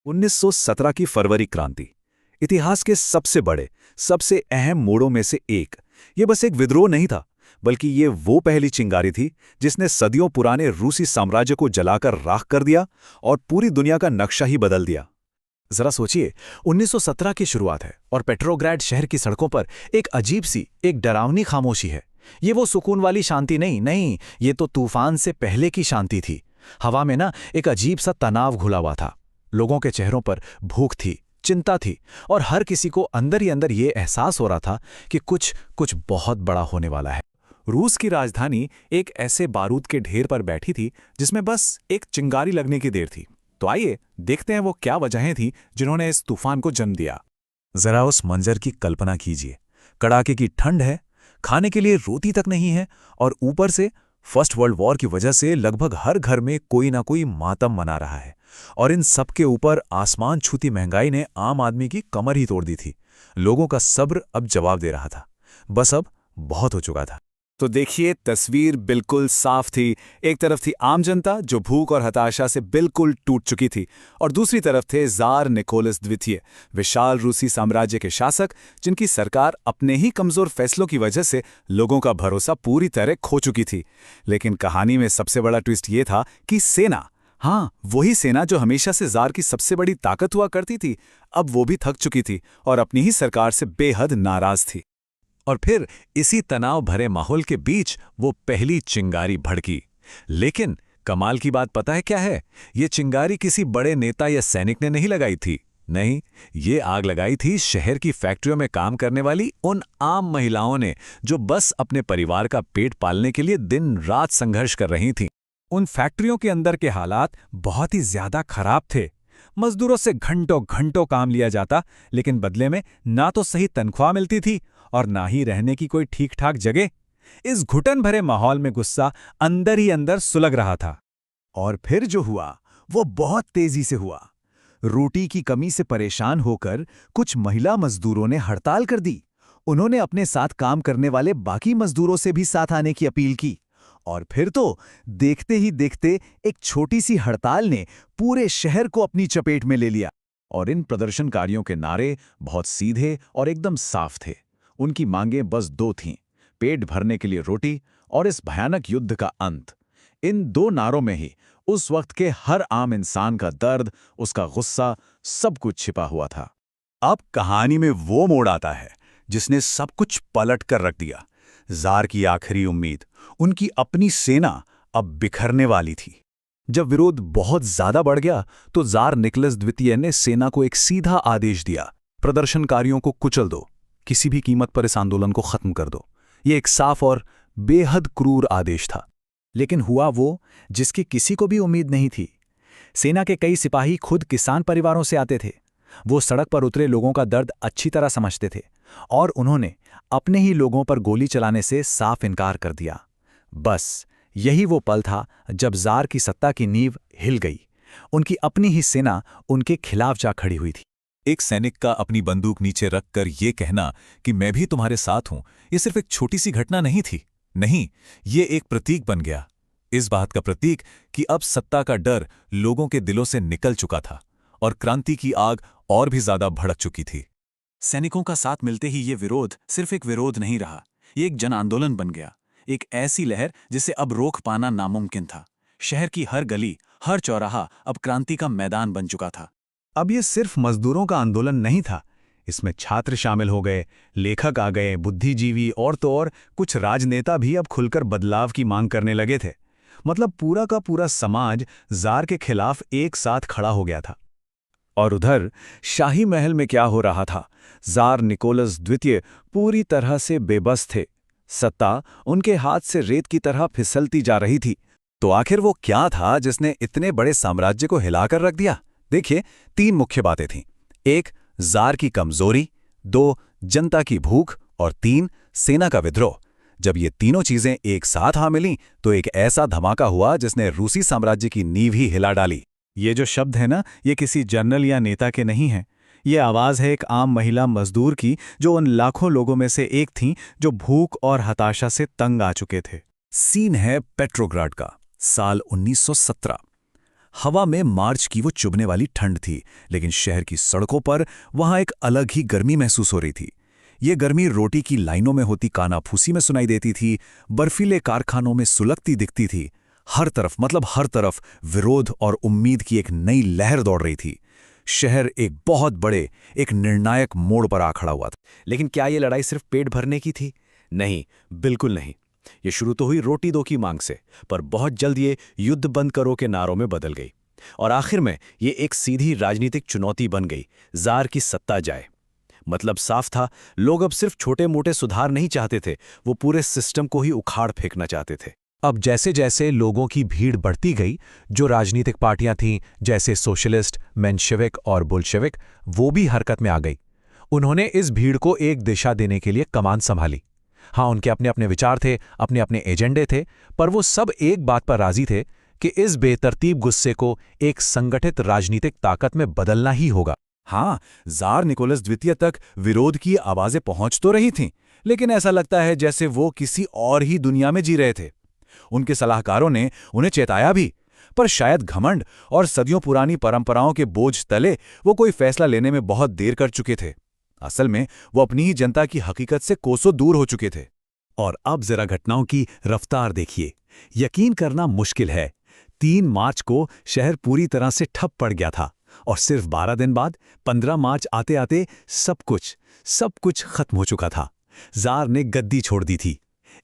1917 की फरवरी क्रांति इतिहास के सबसे बड़े, सबसे अहम मोड़ों में से एक। ये बस एक विद्रोह नहीं था, बल्कि ये वो पहली चिंगारी थी जिसने सदियों पुराने रूसी साम्राज्य को जलाकर राख कर दिया और पूरी दुनिया का नक्शा ही बदल दिया। जरा सोचिए, 1917 की शुरुआत है और पेट्रोग्राड शहर की सड़कों पर एक अजीब सी, एक डरावनी खामोशी है। ये वो सुकून वाली शांति नहीं, नहीं, ये तो तूफान से पहले की शांति थी। हवा में ना एक अजीब सा तनाव घुला हुआ था। लोगों के चेहरों पर भूख थी, चिंता थी, और हर किसी को अंदर ही अंदर ये एहसास हो रहा था कि कुछ कुछ बहुत बड़ा होने वाला है। रूस की राजधानी एक ऐसे बारूद के ढेर पर बैठी थी जिसमें बस एक चिंगारी लगने की देर थी। तो आइए देखते हैं वो क्या वजहें थीं जिन्होंने इस तूफान को जन्म दिया। जरा उस मंजर की कल्पना कीजिए। कड़ाके की ठंड है, खाने के लिए रोटी तक नहीं है, और ऊपर से फर्स्ट वर्ल्ड वॉर की वजह से लगभग हर घर में कोई ना कोई मातम मना रहा है। और इन सब के ऊपर आसमान छूती महंगाई ने आम आदमी की कमर ही तोड़ दी थी। लोगों का सब्र अब जवाब दे रहा था। बस अब बहुत हो चुका था। तो देखिए, तस्वीर बिल्कुल साफ थी। एक तरफ थी आम जनता जो भूख और हताशा से बिल्कुल टूट चुकी थी, और दूसरी तरफ थे ज़ार निकोलस द्वितीय, विशाल रूसी साम्राज्य के शासक जिनकी सरकार अपने ही कमज़ोर फैसलों की वजह से लोगों का भरोसा पूरी तरह खो चुकी थी। लेकिन कहानी में सबसे बड़ा ट्विस्ट ये था कि सेना, हाँ, वही सेना जो हमेशा से ज़ार की सबसे बड़ी ताकत हुआ करती थी, अब वो भी थक चुकी थी और अपनी ही सरकार से बेहद नाराज़ थी। और फिर इसी तनाव भरे माहौल के बीच वो पहली चिंगारी भड़की। लेकिन कमाल की बात पता है क्या है? ये चिंगारी किसी बड़े नेता या सैनिक ने नहीं लगाई थी। नहीं, ये आग लगाई थी शहर की फैक्ट्रियों में काम करने वाली उन आम महिलाओं ने जो बस अपने परिवार का पेट पालने के लिए दिन रात संघर्ष कर रही थीं। उन फैक्ट्रियों के अंदर के हालात बहुत ही ज्यादा खराब थे। मजदूरों से घंटों घंटों काम लिया जाता, लेकिन बदले में ना तो सही तनख्वाह मिलती थी और ना ही रहने की कोई ठीक ठाक जगह। इस घुटन भरे माहौल में गुस्सा अंदर ही अंदर सुलग रहा था। और फिर जो हुआ वो बहुत तेजी से हुआ। रोटी की कमी से परेशान होकर कुछ महिला मजदूरों ने हड़ताल कर दी। उन्होंने अपने साथ काम करने वाले बाकी मजदूरों से भी साथ आने की अपील की। और फिर तो देखते ही देखते एक छोटी सी हड़ताल ने पूरे शहर को अपनी चपेट में ले लिया। और इन प्रदर्शनकारियों के नारे बहुत सीधे और एकदम साफ थे। उनकी मांगें बस दो थीं, पेट भरने के लिए रोटी और इस भयानक युद्ध का अंत। इन दो नारों में ही उस वक्त के हर आम इंसान का दर्द, उसका गुस्सा, सब कुछ छिपा हुआ था। अब कहानी में वो मोड़ आता है जिसने सब कुछ पलट कर रख दिया। ज़ार की आखिरी उम्मीद, उनकी अपनी सेना, अब बिखरने वाली थी। जब विरोध बहुत ज्यादा बढ़ गया तो ज़ार निकोलस द्वितीय ने सेना को एक सीधा आदेश दिया, प्रदर्शनकारियों को कुचल दो, किसी भी कीमत पर इस आंदोलन को खत्म कर दो। ये एक साफ और बेहद क्रूर आदेश था। लेकिन हुआ वो जिसकी किसी को भी उम्मीद नहीं थी। सेना के कई सिपाही खुद किसान परिवारों से आते थे। वो सड़क पर उतरे लोगों का दर्द अच्छी तरह समझते थे, और उन्होंने अपने ही लोगों पर गोली चलाने से साफ इनकार कर दिया। बस यही वो पल था जब ज़ार की सत्ता की नींव हिल गई। उनकी अपनी ही सेना उनके खिलाफ जा खड़ी हुई थी। एक सैनिक का अपनी बंदूक नीचे रखकर ये कहना कि मैं भी तुम्हारे साथ हूं, ये सिर्फ एक छोटी सी घटना नहीं थी। नहीं, ये एक प्रतीक बन गया। इस बात का प्रतीक कि अब सत्ता का डर लोगों के दिलों से निकल चुका था और क्रांति की आग और भी ज्यादा भड़क चुकी थी। सैनिकों का साथ मिलते ही ये विरोध सिर्फ एक विरोध नहीं रहा, ये एक जन आंदोलन बन गया। एक ऐसी लहर जिसे अब रोक पाना नामुमकिन था। शहर की हर गली, हर चौराहा अब क्रांति का मैदान बन चुका था। अब ये सिर्फ मजदूरों का आंदोलन नहीं था। इसमें छात्र शामिल हो गए, लेखक आ गए, बुद्धिजीवी और तो और कुछ राजनेता भी अब खुलकर बदलाव की मांग करने लगे थे। मतलब पूरा का पूरा समाज ज़ार के खिलाफ एक साथ खड़ा हो गया था। और उधर शाही महल में क्या हो रहा था? ज़ार निकोलस द्वितीय पूरी तरह से बेबस थे। सत्ता उनके हाथ से रेत की तरह फिसलती जा रही थी। तो आखिर वो क्या था जिसने इतने बड़े साम्राज्य को हिलाकर रख दिया? देखिए, तीन मुख्य बातें थीं। एक, ज़ार की कमजोरी, दो, जनता की भूख, और तीन, सेना का विद्रोह। जब ये तीनों चीजें एक साथ आ मिलीं तो एक ऐसा धमाका हुआ जिसने रूसी साम्राज्य की नींव ही हिला डाली। ये जो शब्द है ना, ये किसी जनरल या नेता के नहीं हैं। ये आवाज़ है एक आम महिला मजदूर की, जो उन लाखों लोगों में से एक थीं जो भूख और हताशा से तंग आ चुके थे। सीन है पेट्रोग्राड का, साल 1917। हवा में मार्च की वो चुभने वाली ठंड थी, लेकिन शहर की सड़कों पर वहां एक अलग ही गर्मी महसूस हो रही थी। ये गर्मी रोटी की लाइनों में होती कानाफूसी में सुनाई देती थी, बर्फीले कारखानों में सुलगती दिखती थी। हर तरफ, मतलब हर तरफ, विरोध और उम्मीद की एक नई लहर दौड़ रही थी। शहर एक बहुत बड़े, एक निर्णायक मोड़ पर आ खड़ा हुआ था। लेकिन क्या ये लड़ाई सिर्फ पेट भरने की थी? नहीं, बिल्कुल नहीं। ये शुरू तो हुई रोटी दो की मांग से, पर बहुत जल्द ये युद्ध बंद करो के नारों में बदल गई। और आखिर में ये एक सीधी राजनीतिक चुनौती बन गई, जार की सत्ता जाए। मतलब साफ था, लोग अब सिर्फ छोटे मोटे सुधार नहीं चाहते थे, वो पूरे सिस्टम को ही उखाड़ फेंकना चाहते थे। अब जैसे जैसे लोगों की भीड़ बढ़ती गई, जो राजनीतिक पार्टियां थीं, जैसे सोशलिस्ट, मेंशेविक और बोल्शेविक, वो भी हरकत में आ गई। उन्होंने इस भीड़ को एक दिशा देने के लिए कमान संभाली। हाँ, उनके अपने अपने विचार थे, अपने अपने एजेंडे थे, पर वो सब एक बात पर राजी थे कि इस बेतरतीब गुस्से को एक संगठित राजनीतिक ताकत में बदलना ही होगा। हाँ, जार निकोलस द्वितीय तक विरोध की आवाजें पहुंच तो रही थीं, लेकिन ऐसा लगता है जैसे वो किसी और ही दुनिया में जी रहे थे। उनके सलाहकारों ने उन्हें चेताया भी, पर शायद घमंड और सदियों पुरानी परंपराओं के बोझ तले वो कोई फैसला लेने में बहुत देर कर चुके थे। असल में वो अपनी ही जनता की हकीकत से कोसों दूर हो चुके थे। और अब जरा घटनाओं की रफ्तार देखिए। यकीन करना मुश्किल है, 3 मार्च को शहर पूरी तरह से ठप पड़ गया था, और सिर्फ 12 दिन बाद 15 मार्च आते आते सब कुछ खत्म हो चुका था। जार ने गद्दी छोड़ दी थी।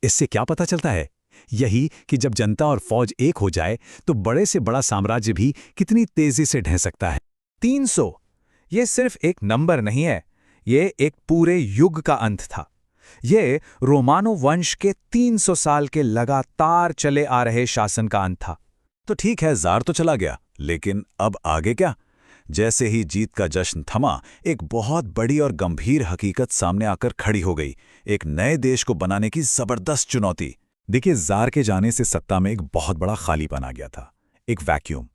इससे क्या पता चलता है? यही कि जब जनता और फौज एक हो जाए तो बड़े से बड़ा साम्राज्य भी कितनी तेजी से ढह सकता है। 300 ये सिर्फ एक नंबर नहीं है, ये एक पूरे युग का अंत था। ये रोमानो वंश के 300 साल के लगातार चले आ रहे शासन का अंत था। तो ठीक है, जार तो चला गया, लेकिन अब आगे क्या? जैसे ही जीत का जश्न थमा, एक बहुत बड़ी और गंभीर हकीकत सामने आकर खड़ी हो गई, एक नए देश को बनाने की जबरदस्त चुनौती। देखिए, जार के जाने से सत्ता में एक बहुत बड़ा खालीपन आ गया था, एक वैक्यूम।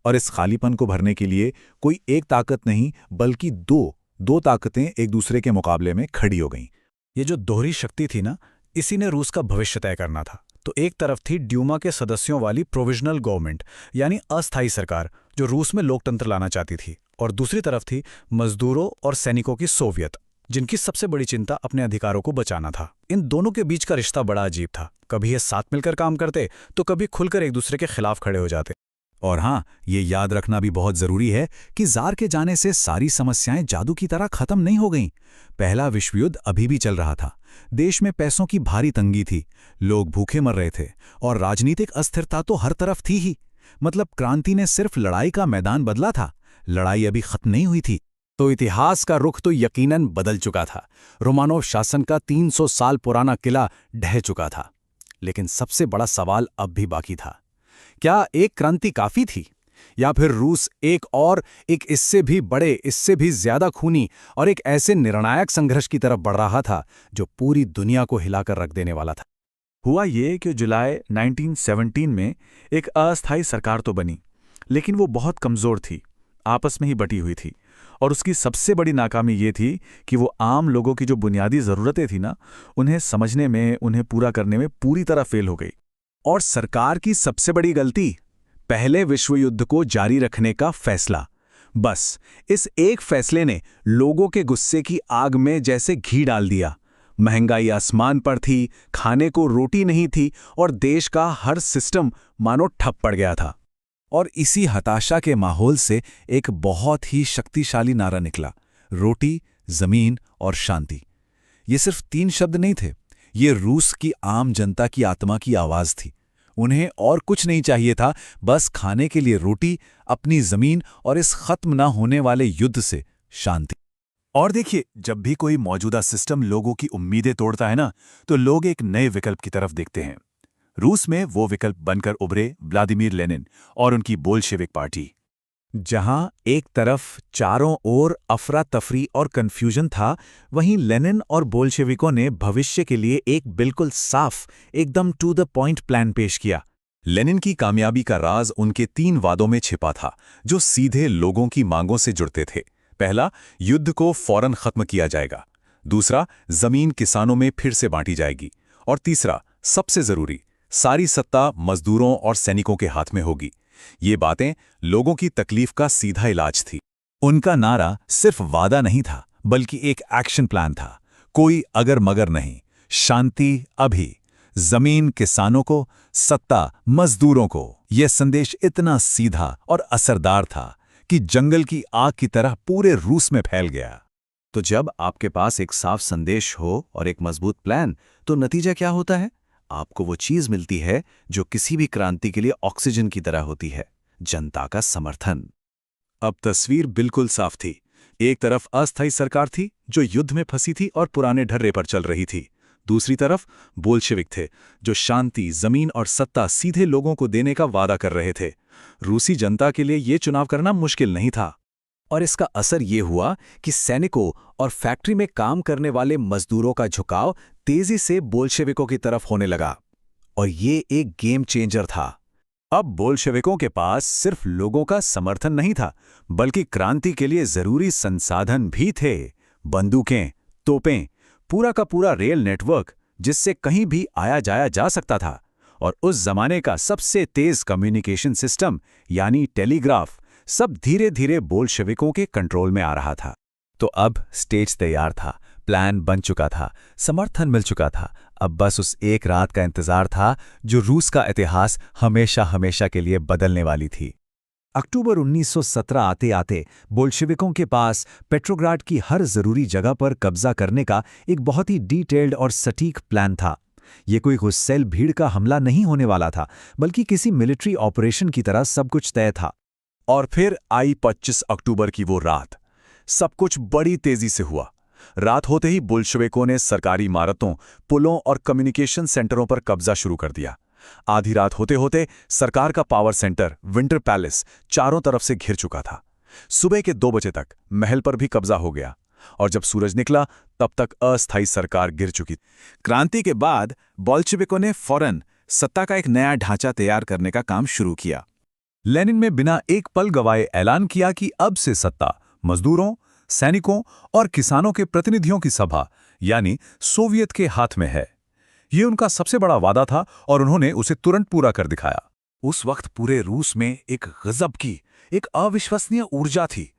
और इस खालीपन को भरने के लिए कोई एक ताकत नहीं, बल्कि दो ताकतें एक दूसरे के मुकाबले में खड़ी हो गईं। ये जो दोहरी शक्ति थी ना, इसी ने रूस का भविष्य तय करना था। तो एक तरफ थी ड्यूमा के सदस्यों वाली प्रोविजनल गवर्नमेंट, यानी अस्थायी सरकार, जो रूस में लोकतंत्र लाना चाहती थी, और दूसरी तरफ थी मजदूरों और सैनिकों की सोवियत, जिनकी सबसे बड़ी चिंता अपने अधिकारों को बचाना था। इन दोनों के बीच का रिश्ता बड़ा अजीब था। कभी ये साथ मिलकर काम करते, तो कभी खुलकर एक दूसरे के खिलाफ खड़े हो जाते। और हाँ, ये याद रखना भी बहुत जरूरी है कि जार के जाने से सारी समस्याएं जादू की तरह खत्म नहीं हो गईं। पहला विश्व युद्ध अभी भी चल रहा था, देश में पैसों की भारी तंगी थी, लोग भूखे मर रहे थे, और राजनीतिक अस्थिरता तो हर तरफ थी ही। मतलब क्रांति ने सिर्फ लड़ाई का मैदान बदला था, लड़ाई अभी खत्म नहीं हुई थी। तो इतिहास का रुख तो यकीनन बदल चुका था। रोमानोव शासन का 300 साल पुराना किला ढह चुका था। लेकिन सबसे बड़ा सवाल अब भी बाकी था। क्या एक क्रांति काफी थी, या फिर रूस एक इससे भी बड़े, इससे भी ज्यादा खूनी और एक ऐसे निर्णायक संघर्ष की तरफ बढ़ रहा था जो पूरी दुनिया को हिलाकर रख देने वाला था? हुआ ये कि जुलाई 1917 में एक अस्थायी सरकार तो बनी, लेकिन वो बहुत कमजोर थी, आपस में ही बटी हुई थी। और उसकी सबसे बड़ी नाकामी ये थी कि वो आम लोगों की जो बुनियादी ज़रूरतें थी ना, उन्हें समझने में, उन्हें पूरा करने में पूरी तरह फेल हो गई। और सरकार की सबसे बड़ी गलती, पहले विश्व युद्ध को जारी रखने का फैसला। बस इस एक फैसले ने लोगों के गुस्से की आग में जैसे घी डाल दिया। महंगाई आसमान पर थी, खाने को रोटी नहीं थी, और देश का हर सिस्टम मानो ठप पड़ गया था। और इसी हताशा के माहौल से एक बहुत ही शक्तिशाली नारा निकला, रोटी, जमीन और शांति। ये सिर्फ 3 शब्द नहीं थे, ये रूस की आम जनता की आत्मा की आवाज थी। उन्हें और कुछ नहीं चाहिए था, बस खाने के लिए रोटी, अपनी जमीन और इस खत्म ना होने वाले युद्ध से शांति। और देखिए, जब भी कोई मौजूदा सिस्टम लोगों की उम्मीदें तोड़ता है ना, तो लोग एक नए विकल्प की तरफ देखते हैं। रूस में वो विकल्प बनकर उभरे व्लादिमीर लेनिन और उनकी बोल्शेविक पार्टी। जहां एक तरफ चारों ओर अफरा तफरी और कंफ्यूजन था, वहीं लेनिन और बोल्शेविकों ने भविष्य के लिए एक बिल्कुल साफ, एकदम टू द पॉइंट प्लान पेश किया। लेनिन की कामयाबी का राज उनके 3 वादों में छिपा था, जो सीधे लोगों की मांगों से जुड़ते थे। पहला, युद्ध को फौरन खत्म किया जाएगा। दूसरा, जमीन किसानों में फिर से बांटी जाएगी। और तीसरा, सबसे जरूरी, सारी सत्ता मजदूरों और सैनिकों के हाथ में होगी। ये बातें लोगों की तकलीफ का सीधा इलाज थी। उनका नारा सिर्फ वादा नहीं था, बल्कि एक एक्शन प्लान था। कोई अगर मगर नहीं, शांति अभी, जमीन किसानों को, सत्ता मजदूरों को। यह संदेश इतना सीधा और असरदार था कि जंगल की आग की तरह पूरे रूस में फैल गया। तो जब आपके पास एक साफ संदेश हो और एक मजबूत प्लान, तो नतीजा क्या होता है? आपको वो चीज मिलती है जो किसी भी क्रांति के लिए ऑक्सीजन की तरह होती है, जनता का समर्थन। अब तस्वीर बिल्कुल साफ थी। एक तरफ अस्थायी सरकार थी जो युद्ध में फंसी थी और पुराने ढर्रे पर चल रही थी। दूसरी तरफ बोल्शेविक थे जो शांति, जमीन और सत्ता सीधे लोगों को देने का वादा कर रहे थे। रूसी जनता के लिए ये चुनाव करना मुश्किल नहीं था। और इसका असर ये हुआ कि सैनिकों और फैक्ट्री में काम करने वाले मजदूरों का झुकाव तेजी से बोल्शेविकों की तरफ होने लगा। और ये एक गेम चेंजर था। अब बोल्शेविकों के पास सिर्फ लोगों का समर्थन नहीं था, बल्कि क्रांति के लिए जरूरी संसाधन भी थे। बंदूकें, तोपें, पूरा का पूरा रेल नेटवर्क जिससे कहीं भी आया जाया जा सकता था। और उस जमाने का सबसे तेज कम्युनिकेशन सिस्टम यानी टेलीग्राफ, सब धीरे धीरे बोल्शेविकों के कंट्रोल में आ रहा था। तो अब स्टेज तैयार था, प्लान बन चुका था, समर्थन मिल चुका था। अब बस उस एक रात का इंतजार था जो रूस का इतिहास हमेशा हमेशा के लिए बदलने वाली थी। अक्टूबर 1917 आते आते बोल्शेविकों के पास पेट्रोग्राड की हर जरूरी जगह पर कब्जा करने का एक बहुत ही डिटेल्ड और सटीक प्लान था। ये कोई गुस्सैल भीड़ का हमला नहीं होने वाला था, बल्कि किसी मिलिट्री ऑपरेशन की तरह सब कुछ तय था। और फिर आई 25 अक्टूबर की वो रात। सब कुछ बड़ी तेजी से हुआ। रात होते ही बोल्शेविकों ने सरकारी इमारतों, पुलों और कम्युनिकेशन सेंटरों पर कब्जा शुरू कर दिया। आधी रात होते होते सरकार का पावर सेंटर विंटर पैलेस चारों तरफ से घिर चुका था। सुबह के 2 बजे तक महल पर भी कब्जा हो गया, और जब सूरज निकला तब तक अस्थायी सरकार गिर चुकी। क्रांति के बाद बोल्शेविकों ने फौरन सत्ता का एक नया ढांचा तैयार करने का काम शुरू किया। लेनिन ने बिना एक पल गवाए ऐलान किया कि अब से सत्ता मजदूरों, सैनिकों और किसानों के प्रतिनिधियों की सभा यानी सोवियत के हाथ में है। ये उनका सबसे बड़ा वादा था और उन्होंने उसे तुरंत पूरा कर दिखाया। उस वक्त पूरे रूस में एक गजब की, एक अविश्वसनीय ऊर्जा थी।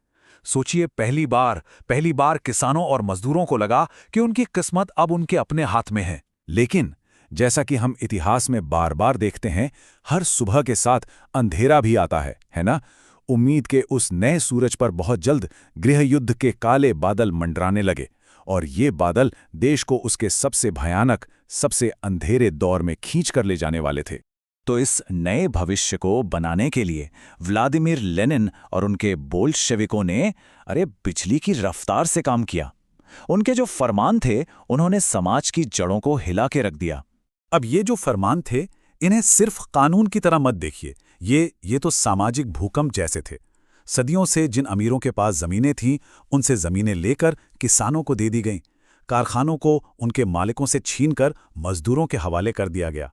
सोचिए, पहली बार किसानों और मजदूरों को लगा कि उनकी किस्मत अब उनके अपने हाथ में है। लेकिन जैसा कि हम इतिहास में बार बार देखते हैं, हर सुबह के साथ अंधेरा भी आता है ना? उम्मीद के उस नए सूरज पर बहुत जल्द गृह युद्ध के काले बादल मंडराने लगे, और ये बादल देश को उसके सबसे भयानक, सबसे अंधेरे दौर में खींच कर ले जाने वाले थे। तो इस नए भविष्य को बनाने के लिए व्लादिमीर लेनिन और उनके बोल्शेविकों ने बिजली की रफ्तार से काम किया। उनके जो फरमान थे, उन्होंने समाज की जड़ों को हिला के रख दिया। अब ये जो फरमान थे, इन्हें सिर्फ कानून की तरह मत देखिए। ये तो सामाजिक भूकंप जैसे थे। सदियों से जिन अमीरों के पास जमीनें थीं, उनसे जमीनें लेकर किसानों को दे दी गईं। कारखानों को उनके मालिकों से छीनकर मजदूरों के हवाले कर दिया गया।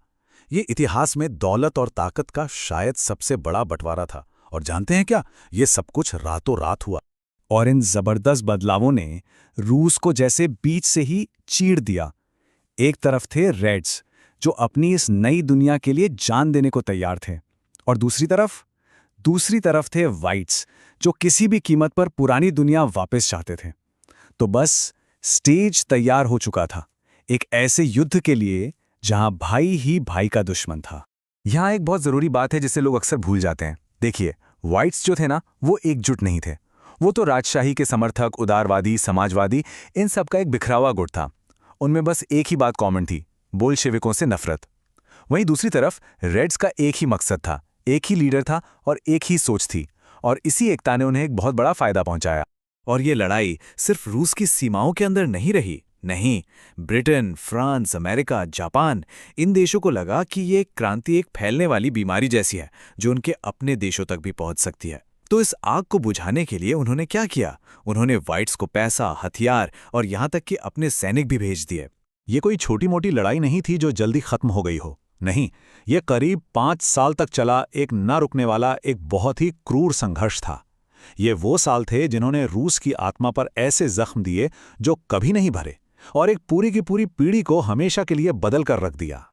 ये इतिहास में दौलत और ताकत का शायद सबसे बड़ा बंटवारा था। और जानते हैं क्या? ये सब कुछ रातों रात हुआ। और इन जबरदस्त बदलावों ने रूस को जैसे बीच से ही चीर दिया। एक तरफ थे रेड्स, जो अपनी इस नई दुनिया के लिए जान देने को तैयार थे, और दूसरी तरफ थे वाइट्स, जो किसी भी कीमत पर पुरानी दुनिया वापस चाहते थे। तो बस स्टेज तैयार हो चुका था, एक ऐसे युद्ध के लिए जहां भाई ही भाई का दुश्मन था। यहां एक बहुत जरूरी बात है जिसे लोग अक्सर भूल जाते हैं। देखिए, वाइट्स जो थे ना, वो एकजुट नहीं थे। वो तो राजशाही के समर्थक, उदारवादी, समाजवादी, इन सब का एक बिखरावा गुट था। उनमें बस एक ही बात कॉमन थी, बोल्शेविकों से नफरत। वहीं दूसरी तरफ रेड्स का एक ही मकसद था, एक ही लीडर था और एक ही सोच थी, और इसी एकता ने उन्हें एक बहुत बड़ा फायदा पहुंचाया। और ये लड़ाई सिर्फ रूस की सीमाओं के अंदर नहीं रही। नहीं, ब्रिटेन, फ्रांस, अमेरिका, जापान, इन देशों को लगा कि ये क्रांति एक फैलने वाली बीमारी जैसी है जो उनके अपने देशों तक भी पहुंच सकती है। तो इस आग को बुझाने के लिए उन्होंने क्या किया? उन्होंने वाइट्स को पैसा, हथियार और यहां तक कि अपने सैनिक भी भेज दिए। ये कोई छोटी मोटी लड़ाई नहीं थी जो जल्दी खत्म हो गई हो। नहीं, ये करीब 5 साल तक चला एक न रुकने वाला एक बहुत ही क्रूर संघर्ष था। ये वो साल थे जिन्होंने रूस की आत्मा पर ऐसे जख्म दिए जो कभी नहीं भरे, और एक पूरी की पूरी पीढ़ी को हमेशा के लिए बदल कर रख दिया।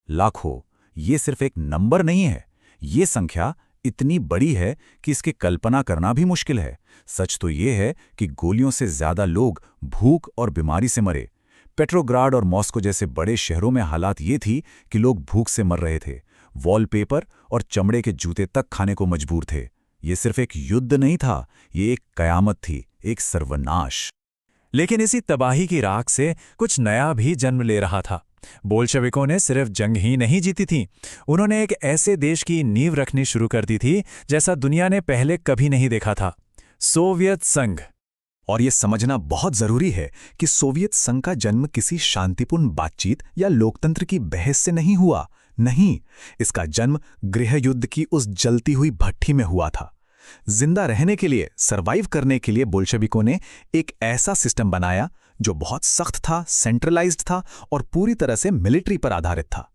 लाखों, ये सिर्फ एक नंबर नहीं है, ये संख्या इतनी बड़ी है कि इसकी कल्पना करना भी मुश्किल है। सच तो ये है कि गोलियों से ज्यादा लोग भूख और बीमारी से मरे। पेट्रोग्राड और मॉस्को जैसे बड़े शहरों में हालात ये थी कि लोग भूख से मर रहे थे, वॉलपेपर और चमड़े के जूते तक खाने को मजबूर थे। ये सिर्फ एक युद्ध नहीं था, ये एक कयामत थी, एक सर्वनाश। लेकिन इसी तबाही की राख से कुछ नया भी जन्म ले रहा था। बोल्शेविकों ने सिर्फ जंग ही नहीं जीती थी, उन्होंने एक ऐसे देश की नींव रखनी शुरू कर दी थी जैसा दुनिया ने पहले कभी नहीं देखा था, सोवियत संघ। और ये समझना बहुत जरूरी है कि सोवियत संघ का जन्म किसी शांतिपूर्ण बातचीत या लोकतंत्र की बहस से नहीं हुआ। नहीं, इसका जन्म गृह युद्ध की उस जलती हुई भट्ठी में हुआ था। जिंदा रहने के लिए, सरवाइव करने के लिए बोल्शेविकों ने एक ऐसा सिस्टम बनाया जो बहुत सख्त था, सेंट्रलाइज्ड था और पूरी तरह से मिलिट्री पर आधारित था।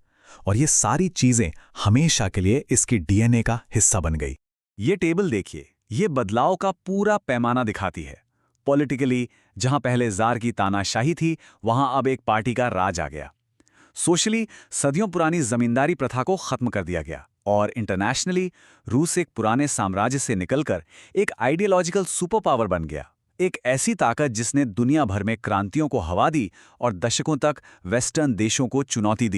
और ये सारी चीजें हमेशा के लिए इसकी डीएनए का हिस्सा बन गई। ये टेबल देखिए, ये बदलाव का पूरा पैमाना दिखाती है। पॉलिटिकली, जहां पहले जार की तानाशाही थी, वहां अब एक पार्टी का राज आ गया। सोशली, सदियों पुरानी जमींदारी प्रथा को खत्म कर दिया गया। और इंटरनेशनली, रूस एक पुराने साम्राज्य से निकलकर एक आइडियोलॉजिकल सुपर पावर बन गया। एक ऐसी ताकत जिसने दुनिया भर में क्रांतियों को हवा दी और दशकों तक वेस्टर्न देशों को चुनौती दी।